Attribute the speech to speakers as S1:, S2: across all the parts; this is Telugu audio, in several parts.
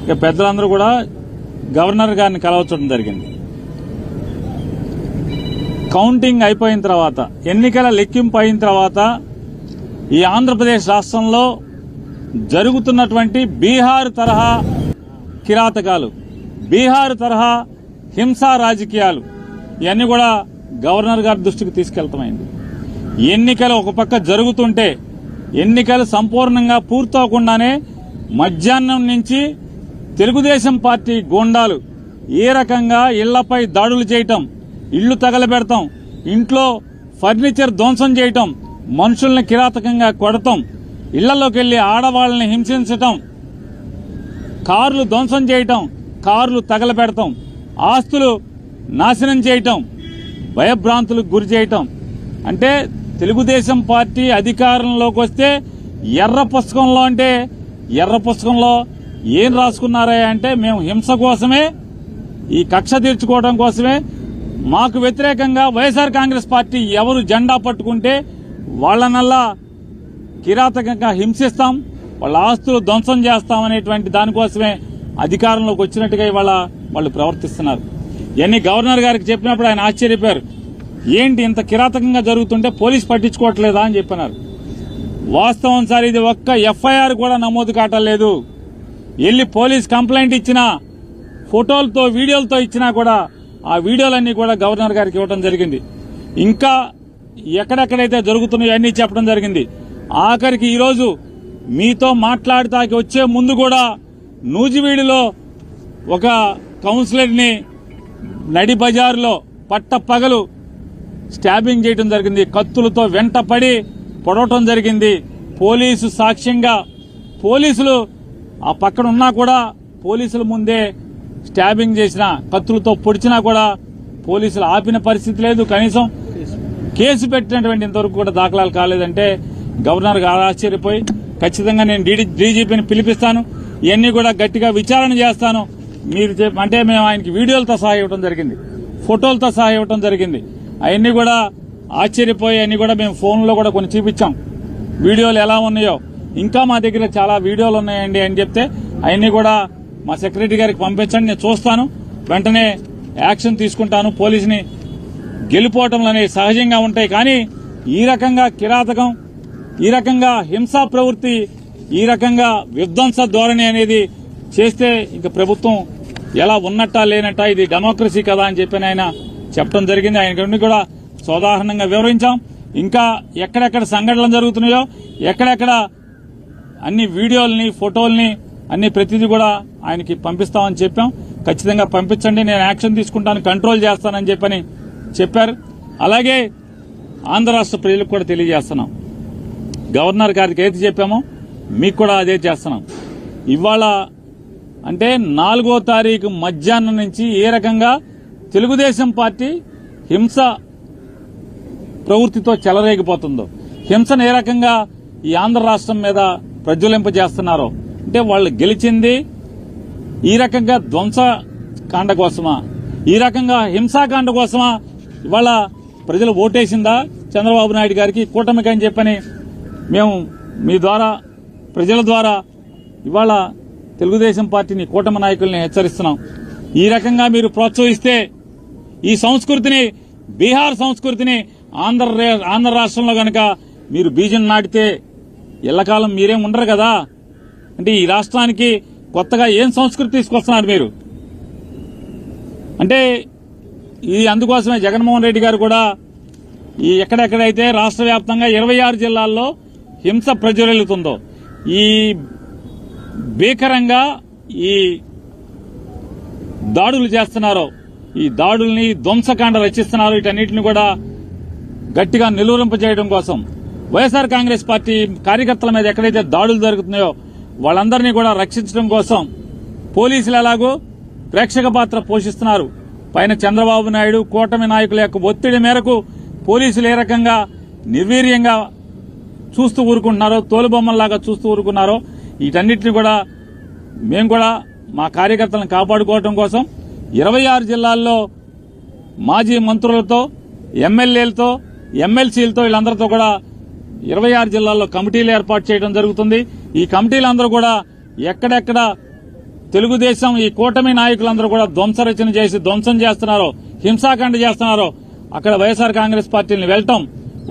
S1: ఇక పెద్దలందరూ కూడా గవర్నర్ గారిని కలవచ్చడం జరిగింది. కౌంటింగ్ అయిపోయిన తర్వాత, ఎన్నికల లెక్కింపు అయిన తర్వాత ఈ ఆంధ్రప్రదేశ్ రాష్ట్రంలో జరుగుతున్నటువంటి బీహార్ తరహా కిరాతకాలు, బీహార్ తరహా హింసా రాజకీయాలు ఇవన్నీ కూడా గవర్నర్ గారి దృష్టికి తీసుకెళ్తామైంది. ఎన్నికలు ఒక పక్క జరుగుతుంటే, ఎన్నికలు సంపూర్ణంగా పూర్తవకుండానే మధ్యాహ్నం నుంచి తెలుగుదేశం పార్టీ గూండాలు ఏ రకంగా ఇళ్లపై దాడులు చేయటం, ఇళ్లు తగలబెడతాం, ఇంట్లో ఫర్నిచర్ ధ్వంసం చేయటం, మనుషుల్ని కిరాతకంగా కొడతాం, ఇళ్లలోకి వెళ్లి ఆడవాళ్లని హింసించటం, కార్లు ధ్వంసం చేయటం, కార్లు తగలబెడతాం, ఆస్తులు నాశనం చేయటం, భయభ్రాంతులకు గురి చేయటం. అంటే తెలుగుదేశం పార్టీ అధికారంలోకి వస్తే ఎర్ర పుస్తకంలో, అంటే ఎర్ర పుస్తకంలో ఏం రాసుకున్నారా అంటే మేము హింస కోసమే, ఈ కక్ష తీర్చుకోవడం కోసమే, మాకు వ్యతిరేకంగా వైఎస్ఆర్ కాంగ్రెస్ పార్టీ ఎవరు జెండా పట్టుకుంటే వాళ్లనల్లా కిరాతకంగా హింసిస్తాం, వాళ్ళ ఆస్తులు ధ్వంసం చేస్తామనేటువంటి దానికోసమే అధికారంలోకి వచ్చినట్టుగా ఇవాళ వాళ్ళు ప్రవర్తిస్తున్నారు. ఇవన్నీ గవర్నర్ గారికి చెప్పినప్పుడు ఆయన ఆశ్చర్యపోయారు. ఏంటి ఇంత కిరాతకంగా జరుగుతుంటే పోలీసు పట్టించుకోవట్లేదా అని చెప్పినారు. వాస్తవం సార్, ఇది ఒక్క ఎఫ్ఐఆర్ కూడా నమోదు కావట్లేదు. వెళ్లి పోలీస్ కంప్లైంట్ ఇచ్చినా, ఫోటోలతో వీడియోలతో ఇచ్చినా కూడా ఆ వీడియోలన్నీ కూడా గవర్నర్ గారికి ఇవ్వడం జరిగింది. ఇంకా ఎక్కడెక్కడైతే జరుగుతున్నాయో అన్నీ చెప్పడం జరిగింది. ఆఖరికి ఈరోజు మీతో మాట్లాడటానికి వచ్చే ముందు కూడా నూజివీడులో ఒక కౌన్సిలర్ని నడి బజారులో పట్టపగలు స్టాబింగ్ చేయడం జరిగింది. కత్తులతో వెంటపడి పొడవటం జరిగింది. పోలీసు సాక్ష్యంగా, పోలీసులు ఆ పక్కన ఉన్నా కూడా పోలీసుల ముందే స్టాబింగ్ చేసిన, కత్తులతో పొడిచినా కూడా పోలీసులు ఆపిన పరిస్థితి లేదు. కనీసం కేసు పెట్టినటువంటి ఇంతవరకు కూడా దాఖలాలు కాలేదంటే గవర్నర్ గారు ఆశ్చర్యపోయి, ఖచ్చితంగా నేను డీజీపీని పిలిపిస్తాను, ఇవన్నీ కూడా గట్టిగా విచారణ చేస్తాను మీరు అంటే మేము ఆయనకి వీడియోలతో సహా ఇవ్వడం జరిగింది, ఫోటోలతో సహా ఇవ్వడం జరిగింది. అవన్నీ కూడా ఆశ్చర్యపోయి అన్ని కూడా మేము ఫోన్లో కూడా కొన్ని చూపించాం, వీడియోలు ఎలా ఉన్నాయో. ఇంకా మా దగ్గర చాలా వీడియోలు ఉన్నాయండి అని చెప్తే అవన్నీ కూడా మా సెక్రటరీ గారికి పంపించండి, నేను చూస్తాను, వెంటనే యాక్షన్ తీసుకుంటాను. పోలీసుని గెలిపోవటంలో అనేవి సహజంగా ఉంటాయి, కానీ ఈ రకంగా కిరాతకం, ఈ రకంగా హింసా ప్రవృత్తి, ఈ రకంగా విధ్వంస ధోరణి అనేది చేస్తే ఇంక ప్రభుత్వం ఎలా ఉన్నట్టా లేనట్టా, ఇది డెమోక్రసీ కదా అని చెప్పి ఆయన చెప్పడం జరిగింది. ఆయన కూడా సోదాహరణంగా వివరించాం. ఇంకా ఎక్కడెక్కడ సంఘటనలు జరుగుతున్నాయో, ఎక్కడెక్కడ అన్ని వీడియోల్ని, ఫోటోల్ని అన్ని ప్రతిదీ కూడా ఆయనకి పంపిస్తామని చెప్పాం. ఖచ్చితంగా పంపించండి, నేను యాక్షన్ తీసుకుంటాను, కంట్రోల్ చేస్తానని చెప్పని చెప్పారు. అలాగే ఆంధ్ర రాష్ట్ర ప్రజలకు కూడా తెలియజేస్తున్నాం, గవర్నర్ గారికి ఏది చెప్పామో మీకు కూడా అదే చేస్తున్నాం. ఇవాళ అంటే 4వ తారీఖు మధ్యాహ్నం నుంచి ఏ రకంగా తెలుగుదేశం పార్టీ హింస ప్రవృత్తితో చెలరేగిపోతుందో, హింసను ఏ రకంగా ఈ ఆంధ్ర రాష్ట్రం మీద ప్రజ్వలింపజేస్తున్నారో, అంటే వాళ్ళు గెలిచింది ఈ రకంగా ధ్వంసకాండ కోసమా, ఈ రకంగా హింసాకాండ కోసమా ఇవాళ ప్రజలు ఓటేసిందా చంద్రబాబు నాయుడు గారికి, కూటమికి అని చెప్పని మేము మీ ద్వారా, ప్రజల ద్వారా ఇవాళ తెలుగుదేశం పార్టీని, కూటమి నాయకుల్ని హెచ్చరిస్తున్నాం. ఈ రకంగా మీరు ప్రోత్సహిస్తే ఈ సంస్కృతిని, బీహార్ సంస్కృతిని ఆంధ్ర రాష్ట్రంలో గనక మీరు బీజం నాటితే ఎల్లకాలం మీరేం ఉండరు కదా. అంటే ఈ రాష్ట్రానికి కొత్తగా ఏం సంస్కృతి తీసుకొస్తున్నారు మీరు? అంటే ఇది అందుకోసమే జగన్మోహన్ రెడ్డి గారు కూడా ఈ ఎక్కడెక్కడైతే రాష్ట్ర వ్యాప్తంగా 26 జిల్లాల్లో హింస ప్రజ్వలిల్లుతుందో, ఈ భీకరంగా ఈ దాడులు చేస్తున్నారో, ఈ దాడుల్ని ధ్వంసకాండ రచిస్తున్నారు, వీటన్నిటిని కూడా గట్టిగా నిలువరింపజేయడం కోసం, వైఎస్ఆర్ కాంగ్రెస్ పార్టీ కార్యకర్తల మీద ఎక్కడైతే దాడులు జరుగుతున్నాయో వాళ్ళందరినీ కూడా రక్షించడం కోసం పోలీసులు ఎలాగో ప్రేక్షక పాత్ర పోషిస్తున్నారు. పైన చంద్రబాబు నాయుడు, కూటమి నాయకుల యొక్క ఒత్తిడి మేరకు పోలీసులు ఏ రకంగా నిర్వీర్యంగా చూస్తూ ఊరుకుంటున్నారో, తోలుబొమ్మల్లాగా చూస్తూ ఊరుకున్నారో, వీటన్నిటిని కూడా మేము కూడా మా కార్యకర్తలను కాపాడుకోవడం కోసం 26 జిల్లాల్లో మాజీ మంత్రులతో, ఎమ్మెల్యేలతో, ఎమ్మెల్సీలతో వీళ్ళందరితో కూడా 26 జిల్లాల్లో కమిటీలు ఏర్పాటు చేయడం జరుగుతుంది. ఈ కమిటీలందరూ కూడా ఎక్కడెక్కడ తెలుగుదేశం ఈ కూటమి నాయకులందరూ కూడా ధ్వంసరచన చేసి ధ్వంసం చేస్తున్నారో, హింసాకాండ చేస్తున్నారో అక్కడ వైఎస్ఆర్ కాంగ్రెస్ పార్టీని వెళ్లటం,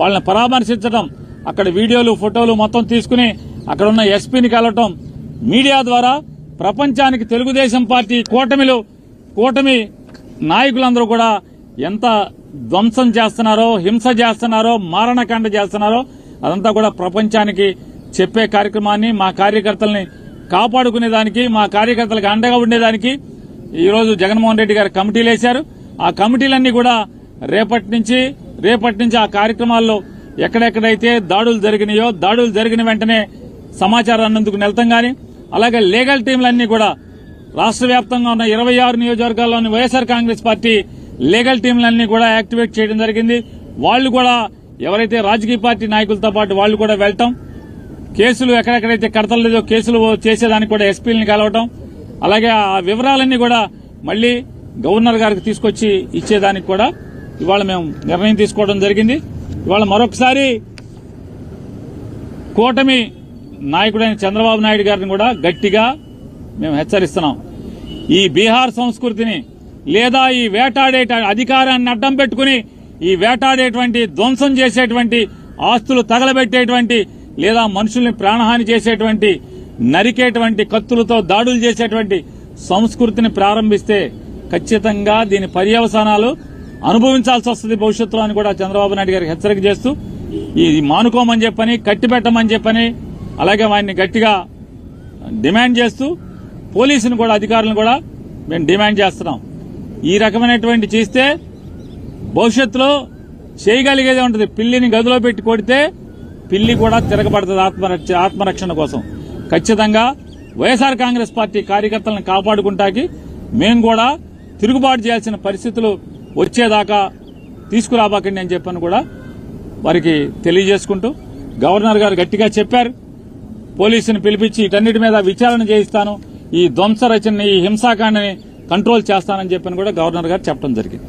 S1: వాళ్ళని పరామర్శించడం, అక్కడ వీడియోలు ఫోటోలు మొత్తం తీసుకుని అక్కడ ఉన్న ఎస్పీని కలవటం, మీడియా ద్వారా ప్రపంచానికి తెలుగుదేశం పార్టీ కూటమి నాయకులందరూ కూడా ఎంత ధ్వంసం చేస్తున్నారో, హింస చేస్తున్నారో, మారణకాండ చేస్తున్నారో అదంతా కూడా ప్రపంచానికి చెప్పే కార్యక్రమాన్ని, మా కార్యకర్తల్ని కాపాడుకునేదానికి, మా కార్యకర్తలకు అండగా ఉండేదానికి ఈరోజు జగన్మోహన్ రెడ్డి గారు కమిటీలు వేశారు. ఆ కమిటీలన్నీ కూడా రేపటి నుంచి ఆ కార్యక్రమాల్లో ఎక్కడెక్కడైతే దాడులు జరిగినాయో, దాడులు జరిగిన వెంటనే సమాచారాన్ని అందుకు వెళ్తాం గాని, అలాగే లీగల్ టీంలన్నీ కూడా రాష్ట్ర వ్యాప్తంగా ఉన్న 26 నియోజకవర్గాల్లోని వైఎస్ఆర్ కాంగ్రెస్ పార్టీ లీగల్ టీంలన్నీ కూడా యాక్టివేట్ చేయడం జరిగింది. వాళ్లు కూడా ఎవరైతే రాజకీయ పార్టీ నాయకులతో పాటు వాళ్లు కూడా వెళ్లటం, కేసులు ఎక్కడెక్కడైతే కడతలేదో కేసులు చేసేదానికి కూడా ఎస్పీలను కలవటం, అలాగే ఆ వివరాలన్నీ కూడా మళ్లీ గవర్నర్ గారికి తీసుకొచ్చి ఇచ్చేదానికి కూడా ఇవాళ మేము నిర్ణయం తీసుకోవడం జరిగింది. ఇవాళ మరొకసారి కూటమి నాయకుడైన చంద్రబాబు నాయుడు గారిని కూడా గట్టిగా మేము హెచ్చరిస్తున్నాం. ఈ బీహార్ సంస్కృతిని లేదా ఈ వేటాడే అధికారాన్ని అడ్డం పెట్టుకుని ఈ వేటాడేటువంటి, ధ్వంసం చేసేటువంటి, ఆస్తులు తగలబెట్టేటువంటి లేదా మనుషుల్ని ప్రాణహాని చేసేటువంటి, నరికేటువంటి, కత్తులతో దాడులు చేసేటువంటి సంస్కృతిని ప్రారంభిస్తే ఖచ్చితంగా దీని పర్యవసానాలు అనుభవించాల్సి వస్తుంది భవిష్యత్తులో అని కూడా చంద్రబాబు నాయుడు గారికి హెచ్చరిక చేస్తూ ఇది మానుకోమని చెప్పని, కట్టిపెట్టమని చెప్పని, అలాగే వారిని గట్టిగా డిమాండ్ చేస్తూ పోలీసును కూడా, అధికారులను కూడా మేము డిమాండ్ చేస్తున్నాం. ఈ రకమైనటువంటి చేస్తే భవిష్యత్తులో చేయగలిగేదే ఉంటుంది. పిల్లిని గదిలో పెట్టి కొడితే పిల్లి కూడా తిరగబడుతుంది ఆత్మరక్షణ కోసం. ఖచ్చితంగా వైఎస్ఆర్ కాంగ్రెస్ పార్టీ కార్యకర్తలను కాపాడుకుంటాకి మేము కూడా తిరుగుబాటు చేయాల్సిన పరిస్థితులు వచ్చేదాకా తీసుకురాబాకండి అని చెప్పని కూడా వారికి తెలియజేసుకుంటూ, గవర్నర్ గారు గట్టిగా చెప్పారు, పోలీసుని పిలిపించి వీటన్నిటి మీద విచారణ చేయిస్తాను, ఈ ధ్వంస రచనని, ఈ హింసాకాండని కంట్రోల్ చేస్తానని చెప్పని కూడా గవర్నర్ గారు చెప్పడం జరిగింది.